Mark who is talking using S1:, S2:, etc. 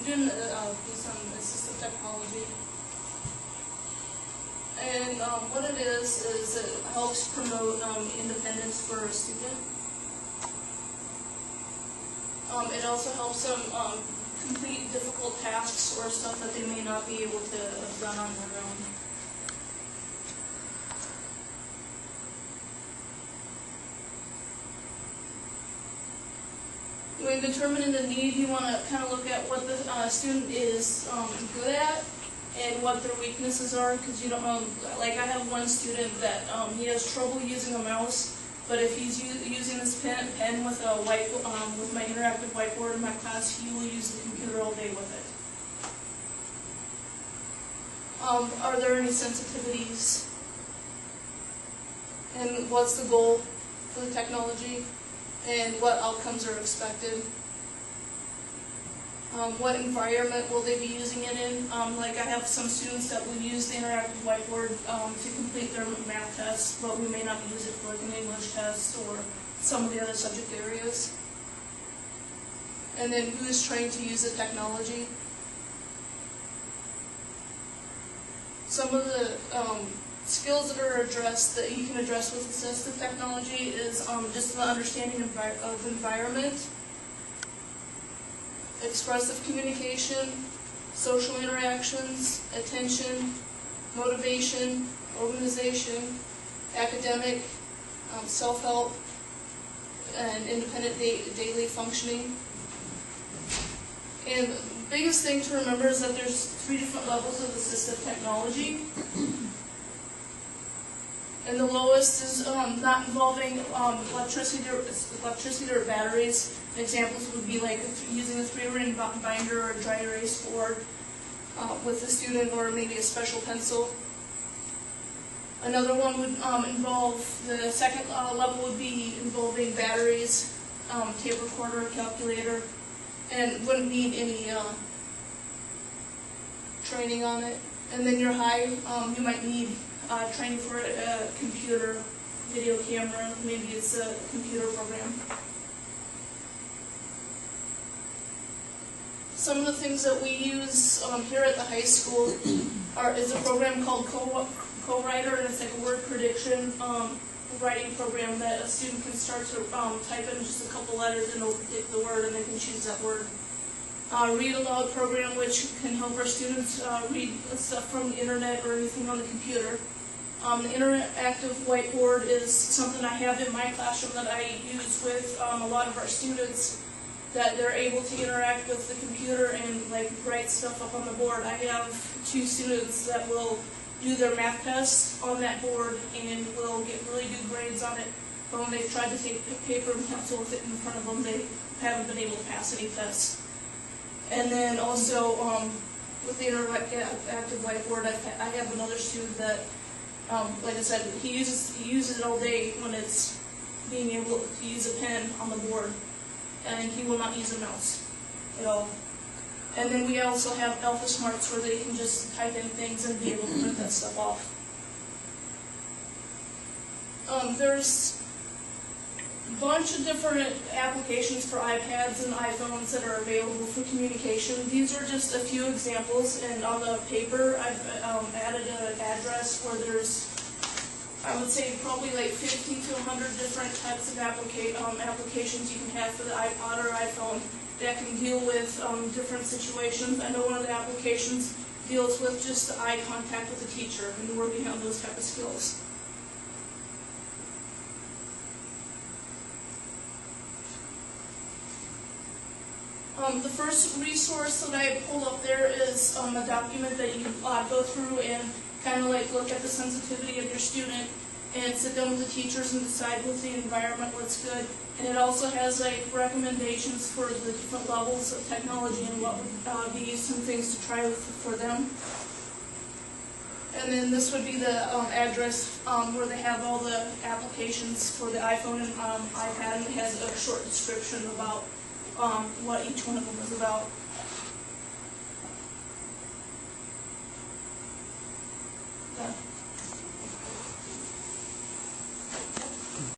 S1: doing some assistive technology. And what it is it helps promote independence for a student. It also helps them complete difficult tasks or stuff that they may not be able to have done on their own. When determining the need, you want to kind of look at what the student is good at and what their weaknesses are, because you don't know, like I have one student that he has trouble using a mouse, but if he's using this pen with a with my interactive whiteboard in my class, he will use the computer all day with it. Are there any sensitivities? And what's the goal for the technology? And what outcomes are expected? What environment will they be using it in? Like I have some students that will use the interactive whiteboard to complete their math tests, but we may not use it for like an English test or some of the other subject areas. And then who's trained to use the technology? Some of the skills that are addressed, that you can address with assistive technology, is just the understanding of environment, expressive communication, social interactions, attention, motivation, organization, academic, self-help, and independent daily functioning. And the biggest thing to remember is that there's 3 different levels of assistive technology. And the lowest is not involving electricity or batteries. Examples would be like using a 3-ring binder or a dry erase board with a student, or maybe a special pencil. Another one would involve, the second level would be involving batteries, tape recorder, calculator, and wouldn't need any training on it. And then your high, you might need training for a computer, video camera, maybe it's a computer program. Some of the things that we use here at the high school is a program called Co-Writer, and it's like a word prediction writing program that a student can start to type in just a couple letters and it'll predict the word and they can choose that word. Read aloud program, which can help our students read stuff from the internet or anything on the computer. The interactive whiteboard is something I have in my classroom that I use with a lot of our students, that they're able to interact with the computer and like write stuff up on the board. I have 2 students that will do their math tests on that board and will get really good grades on it, but when they've tried to take paper and pencil with it in front of them, they haven't been able to pass any tests. And then also with the interactive whiteboard, I have another student that, like I said, he uses it all day when it's being able to use a pen on the board, and he will not use a mouse at all. And then we also have Alpha Smarts where they can just type in things and be able to print that stuff off. There's a bunch of different applications for iPads and iPhones that are available for communication. These are just a few examples, and on the paper I've added an address where there's, I would say, probably like 50 to 100 different types of applications you can have for the iPod or iPhone that can deal with different situations. I know one of the applications deals with just the eye contact with the teacher and working on those type of skills. The first resource that I pulled up there is a document that you go through and kind of like look at the sensitivity of your student and sit down with the teachers and decide with the environment what's good. And it also has like recommendations for the different levels of technology and what would be some things to try for them. And then this would be the address where they have all the applications for the iPhone and iPad, and it has a short description about what each one of them is about.